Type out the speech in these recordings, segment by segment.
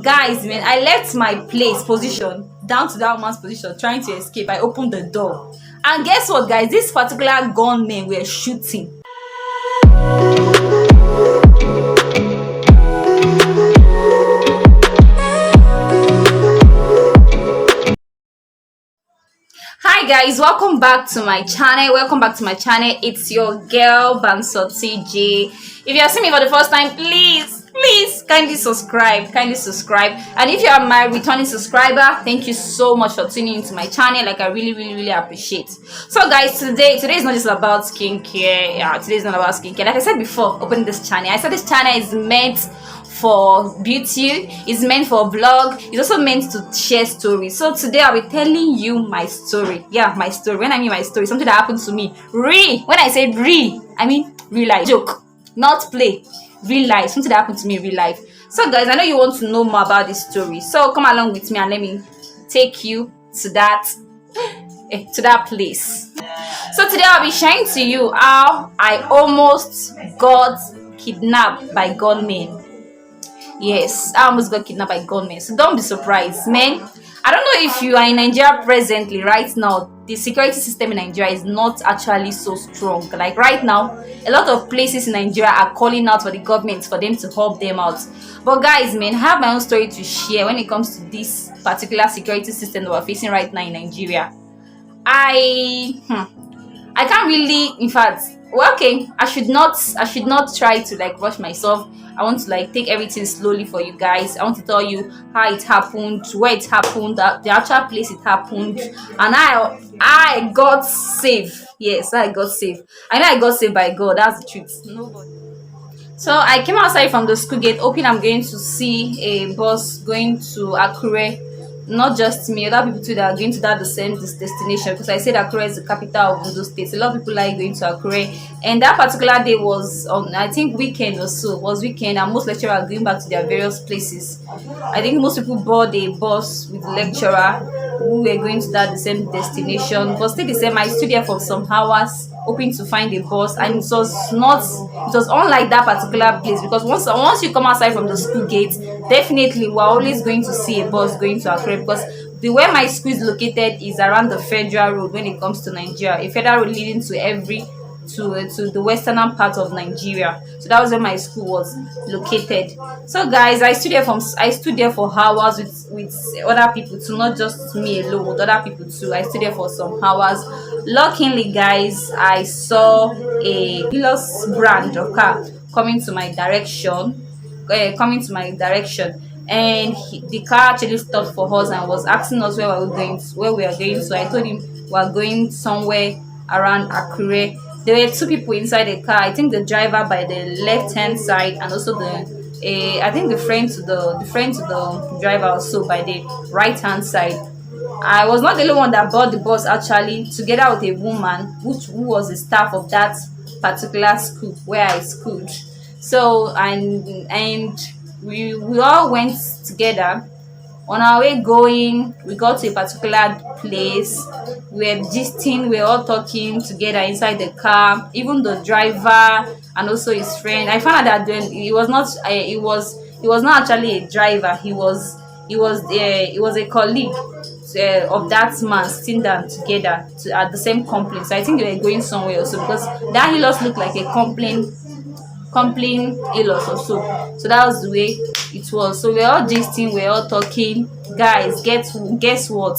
Guys, man, I left my place position down to that woman's position trying to escape. I opened the door. And guess what, guys? This particular gunmen were shooting. Hi guys, welcome back to my channel. It's your girl banso TJ. If you are seeing me for the first time, please kindly subscribe. And if you are my returning subscriber, thank you so much for tuning into my channel. Like, I really appreciate. So guys, today is not just about skincare. Today is not about skincare. Like I said before opening this channel, I said this channel is meant for beauty, it's meant for vlog, it's also meant to share stories. So today I'll be telling you my story. My story. When I mean my story, something that happened to me. When I say I mean real life. Joke, not play. Real life. Something that happened to me in real life. So guys, I know you want to know more about this story, so come along with me and let me take you to that place. So today I'll be sharing to you how I almost got kidnapped by gunmen. Yes, I almost got kidnapped by gunmen. So don't be surprised, man. I don't know if you are in Nigeria presently. Right now, the security system in Nigeria is not actually so strong. Like right now, a lot of places in Nigeria are calling out for the government for them to help them out. But guys, man, I have my own story to share when it comes to this particular security system that we're facing right now in Nigeria. I can't really, in fact, well, okay, I should not try to like rush myself. I want to like take everything slowly for you guys. I want to tell you how it happened, where it happened, the actual place it happened, and I got saved. Yes, I got saved. I know I got saved by God. That's the truth. Nobody. So I came outside from the school gate, hoping I'm going to see a bus going to Akure. Not just me, other people too that are going to the same destination, because I said Akure is the capital of those states. A lot of people like going to Akure, and that particular day was on, I think, weekend or so. It was weekend, and most lecturers are going back to their various places. I think most people board a bus with the lecturer who were going to the same destination. But still the same, I stood there for some hours hoping to find a bus, and it was unlike that particular place, because once you come outside from the school gate, definitely we're always going to see a bus going to Accra, because the where my school is located is around the federal road when it comes to Nigeria, a federal road leading to the western part of Nigeria. So that was where my school was located. So guys, I stood there for hours with other people too, not just me alone, with other people too. I stood there for some hours. Luckily, guys, I saw a Pilos brand of car coming to my direction, and the car actually stopped for us and was asking us where we are going. So I told him we are going somewhere around Akure. There were two people inside the car. I think the driver by the left hand side, and also I think the friend to the driver also by the right hand side. I was not the only one that bought the bus, actually, together with a woman who was the staff of that particular school where I schooled. So and we all went together. On our way going, we got to a particular place. We were gisting, we were all talking together inside the car. Even the driver and also his friend. I found out that he was not actually a driver. He was a colleague of that man, sitting down together at the same complaint. So I think they were going somewhere also, because that Hilos looked like a complaint Hilos or so that was the way it was. So we're all gisting, we're all talking. Guys, guess what?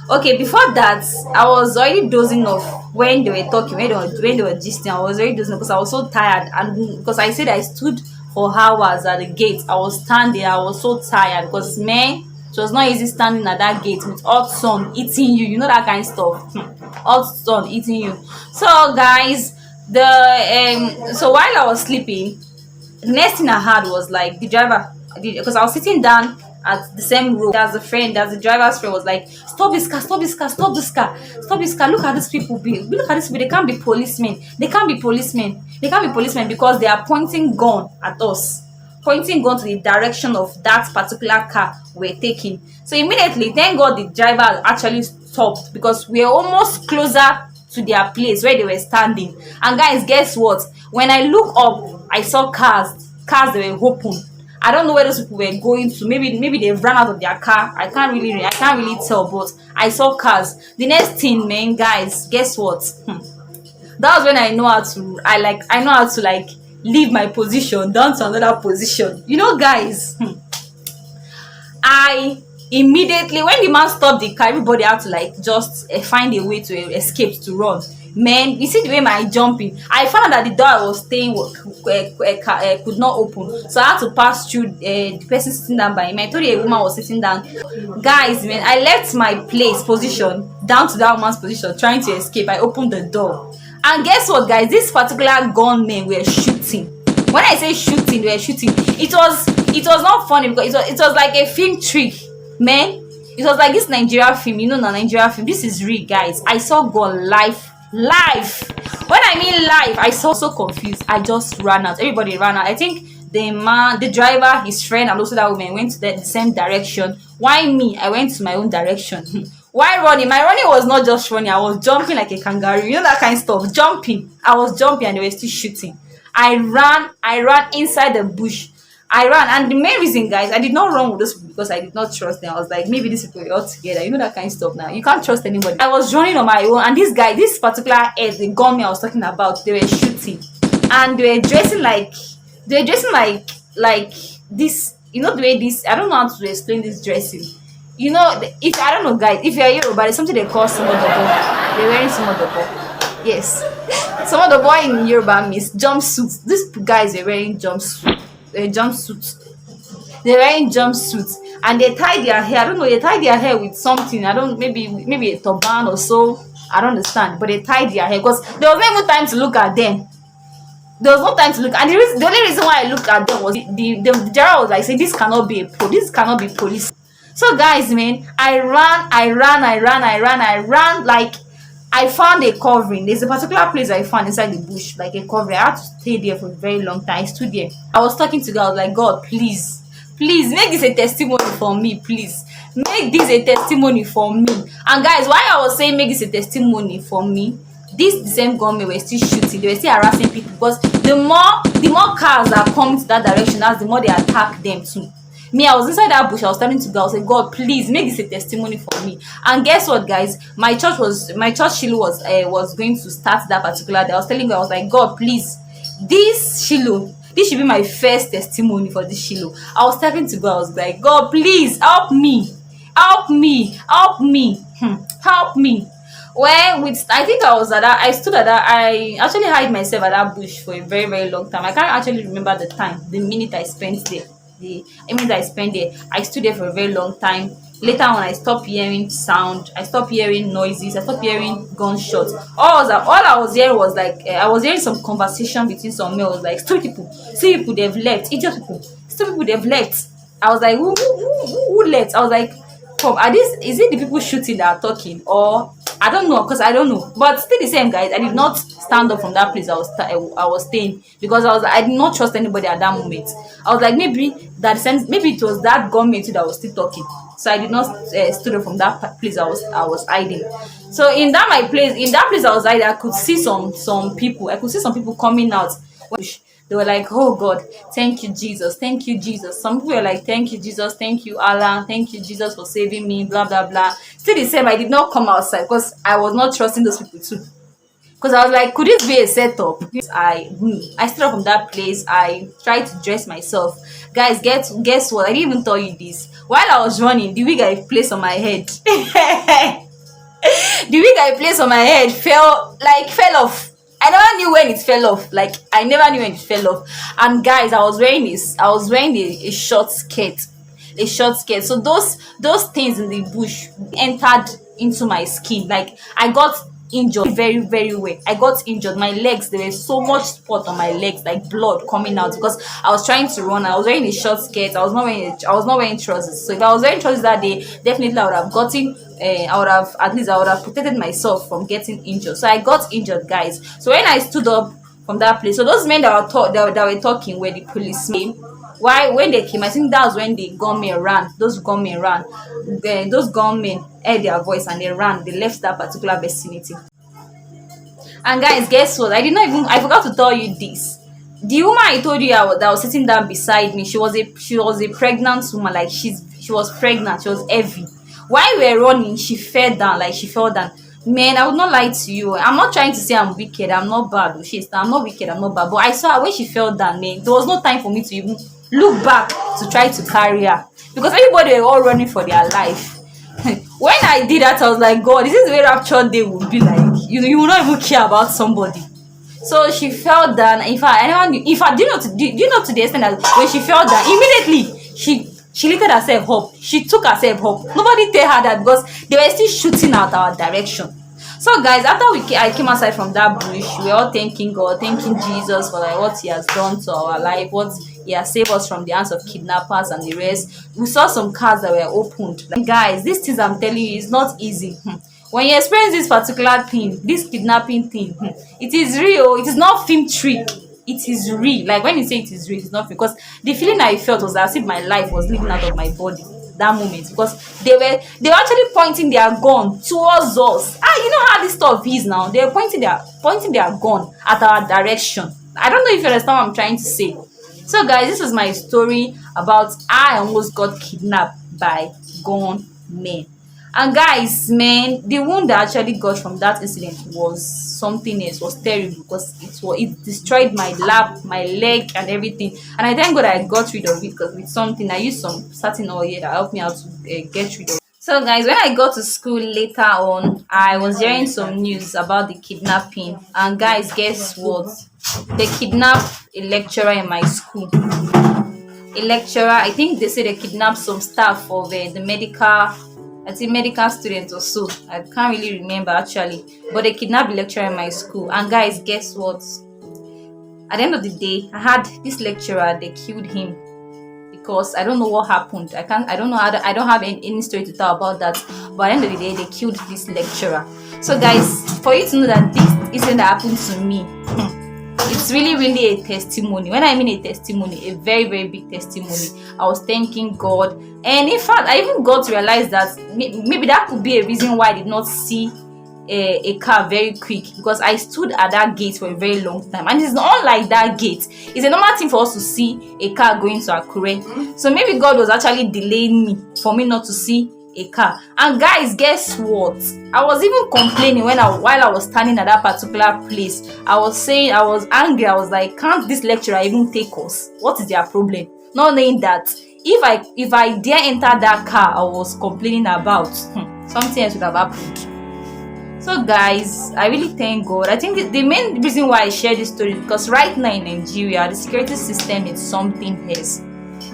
Okay, before that, I was already dozing off when they were talking, when they were gisting. I was already dozing off because I was so tired, and because I said I stood for hours at the gate. I was standing, I was so tired, because man, it was not easy standing at that gate with hot sun eating you, that kind of stuff. Hot sun eating you. So guys, so while I was sleeping, the next thing I had was like the driver, because I was sitting down at the same row as the driver's friend was like, stop this car, look at these people, they can't be policemen, because they are pointing gun at us, pointing gun to the direction of that particular car we're taking. So immediately, thank God the driver actually stopped, because we are almost closer to their place where they were standing. And guys, guess what? When I look up, I saw cars cars that were open. I don't know where those people were going to. Maybe they ran out of their car. I can't really tell, but I saw cars. The next thing, man, guys, guess what? That was when I know how to I know how to like leave my position down to another position. You know, guys, I immediately, when the man stopped the car, everybody had to like just find a way to escape, to run. Man, you see the way my jumping, I found that the door I was staying could not open, so I had to pass through the person sitting down by him. I told you a woman was sitting down. Guys, man, I left my position down to that woman's position trying to escape. I opened the door, and guess what, guys? This particular gunmen were shooting. When I say shooting, they were shooting. It was not funny, because it was like a film trick, man. It was like this Nigeria film, you know, na Nigeria film. This is real, guys. I saw gun live. When I mean live, I saw, so confused. I just ran out. Everybody ran out. I think the driver, his friend, and also that woman went to the same direction. Why me? I went to my own direction. Why running? My running was not just running. I was jumping like a kangaroo. You know, that kind of stuff. Jumping. I was jumping and they were still shooting. I ran inside the bush. I ran, and the main reason, guys, I did not run with those people because I did not trust them. I was like, maybe these people are all together. You know, that kind of stuff now. You can't trust anybody. I was running on my own, and this particular head, the gunman I was talking about, they were shooting. And they were dressing like this, you know, the way this, I don't know how to explain this dressing. You know, if I don't know, guys, if you're Yoruba, there's something they call Somodobo. They're wearing Somodobo. Yes. Some of the boy in Yoruba means jumpsuits. These guys are wearing jumpsuits. They're wearing jumpsuits, and they tie their hair. I don't know. They tie their hair with something. I don't. Maybe a turban or so. I don't understand. But they tie their hair because there was not even time to look at them. There was no time to look. And the only reason why I looked at them was the general was like saying, "This cannot be this cannot be police." So, guys, man, I ran like. I found a covering. There's a particular place I found inside the bush, like a covering. I had to stay there for a very long time. I stood there. I was talking to God. I was like, God, please, make this a testimony for me, please. Make this a testimony for me. And guys, why I was saying make this a testimony for me, the same gunmen were still shooting. They were still harassing people, because the more cars that come to that direction, that's the more they attack them too. Me, I was inside that bush. I was telling to God, I was like, God, please make this a testimony for me. And guess what, guys? My church Shiloh was going to start that particular day. I was telling God, I was like, God, please, this Shiloh, this should be my first testimony for this Shiloh. I was talking to God. I was like, God, please help me. Help me. Well, I think I stood at that. I actually hid myself at that bush for a very, very long time. I can't actually remember the time, the minute I spent there. I stood there for a very long time. Later on, I stopped hearing sound. I stopped hearing noises. I stopped hearing gunshots. All I was hearing was like I was hearing some conversation between some males, like stupid people, see people they've left, idiot people, stupid people they've left. I was like, who left? I was like, come, is it the people shooting that are talking, or I don't know, because I don't know. But still the same, guys. I did not stand up from that place I was staying, because I did not trust anybody at that moment. I was like, maybe it was that gunman too that was still talking. So I did not stood up from that place I was hiding. So in that place I was hiding, I could see some people. I could see some people coming out. They were like, oh God, thank you, Jesus. Thank you, Jesus. Some people were like, thank you, Jesus. Thank you, Allah. Thank you, Jesus, for saving me, blah, blah, blah. Still the same, I did not come outside because I was not trusting those people too. Because I was like, could this be a setup? I stood up from that place. I tried to dress myself. Guys, guess what? I didn't even tell you this. While I was running, the wig I placed on my head. The wig I placed on my head fell off. I never knew when it fell off. Like, I never knew when it fell off. And guys, I was wearing a short skirt. A short skirt. So those things in the bush entered into my skin. Like, I got injured very, very well. I got injured. My legs, there was so much spot on my legs, like blood coming out, because I was trying to run. I was wearing a short skirt. I was not wearing trousers. So if I was wearing trousers that day, definitely I would have protected myself from getting injured. So I got injured, guys. So when I stood up from that place, so those men that were talking were the policemen. Why, when they came, I think that was when the gunmen ran. Those gunmen heard their voice and they ran. They left that particular vicinity. And guys, guess what? I forgot to tell you this. The woman I told you that was sitting down beside me, she was a pregnant woman. Like she was pregnant. She was heavy. While we were running, she fell down. Like she fell down. Man, I would not lie to you. I'm not trying to say I'm wicked. I'm not bad. I'm not wicked. I'm not bad. But I saw her when she fell down. Man, there was no time for me to even look back to try to carry her because everybody were all running for their life. When I did that, I was like, God, this is the way rapture day would be like. You will not even care about somebody. So she fell down. In fact, in fact, do you know to the extent that when she fell down, immediately she lifted herself up. She took herself up. Nobody tell her that because they were still shooting at our direction. So guys, after I came outside from that bush, we were all thanking God, thanking Jesus for like what He has done to our life, what He has saved us from the hands of kidnappers and the rest. We saw some cars that were opened. Like, guys, these things I'm telling you is not easy. When you experience this particular thing, this kidnapping thing, it is real. It is not film trick. It is real. Like when you say it is real, it's not because the feeling I felt was as if my life was leaving out of my body that moment because they were actually pointing their gun towards us. You know how this stuff is now. They were pointing their gun at our direction. I don't know if you understand what I'm trying to say. So guys, this is my story about I almost got kidnapped by gunmen. And guys, man, the wound I actually got from that incident was something else. Was terrible because it destroyed my lap, my leg, and everything. And I thank God I got rid of it because with something I used some certain oil that helped me out to get rid of it. So guys, when I got to school later on, I was hearing some news about the kidnapping. And guys, guess what? They kidnapped a lecturer in my school. A lecturer, I think they say they kidnapped some staff of the medical, I think medical students or so. I can't really remember actually. But they kidnapped the lecturer in my school. And guys, guess what? At the end of the day, I had this lecturer, they killed him. Because I don't know what happened. I don't know I don't have any story to tell about that. But at the end of the day, they killed this lecturer. So guys, for you to know that this isn't happened to me, it's really a testimony. When I mean a testimony, a very big testimony. I was thanking God, and in fact I even got to realize that maybe that could be a reason why I did not see a car very quick, because I stood at that gate for a very long time, and it's not like that gate. It's a normal thing for us to see a car going to Akure. So maybe God was actually delaying me for me not to see a car. And guys, guess what? I was even complaining while I was standing at that particular place. I was saying I was angry. I was like, can't this lecturer even take us? What is their problem? Not knowing that if I dare enter that car I was complaining about, something else would have happened. So guys, I really thank God. I think the main reason why I share this story is because right now in Nigeria, the security system is something else.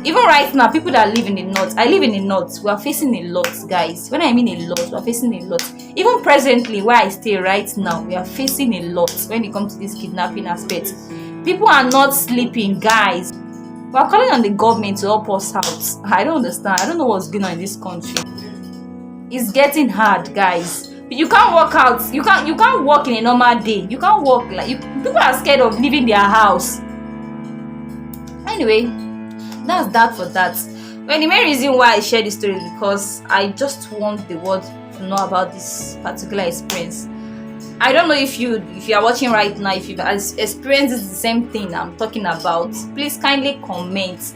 Even right now, people that live in the north, I live in the north, we are facing a lot, guys. When I mean a lot, we are facing a lot. Even presently, where I stay right now, we are facing a lot when it comes to this kidnapping aspect. People are not sleeping, guys. We are calling on the government to help us out. I don't understand. I don't know what's going on in this country. It's getting hard, guys. You can't walk out. You can't walk in a normal day. You can't walk people are scared of leaving their house. Anyway, that's that for that. Well, the main reason why I share this story is because I just want the world to know about this particular experience. I don't know if you are watching right now, if you've experienced the same thing I'm talking about. Please kindly comment.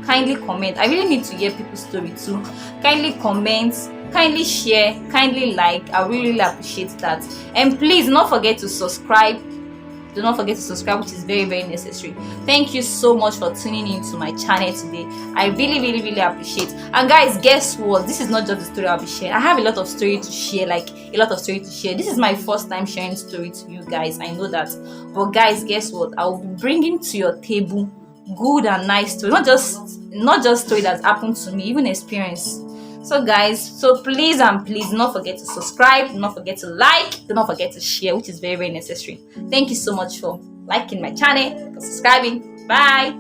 I really need to hear people's story too. Kindly comment, kindly share, kindly like. I really appreciate that. And please do not forget to subscribe. Do not forget to subscribe, which is very necessary. Thank you so much for tuning in to my channel today. I really appreciate. And guys, guess what? This is not just the story I'll be sharing. I have a lot of story to share, This is my first time sharing story to you guys. I know that. But guys, guess what? I will be bringing to your table good and nice story. Not just story that happened to me, even experience. So guys, please do not forget to subscribe, do not forget to like, do not forget to share, which is very necessary. Thank you so much for liking my channel, for subscribing. Bye.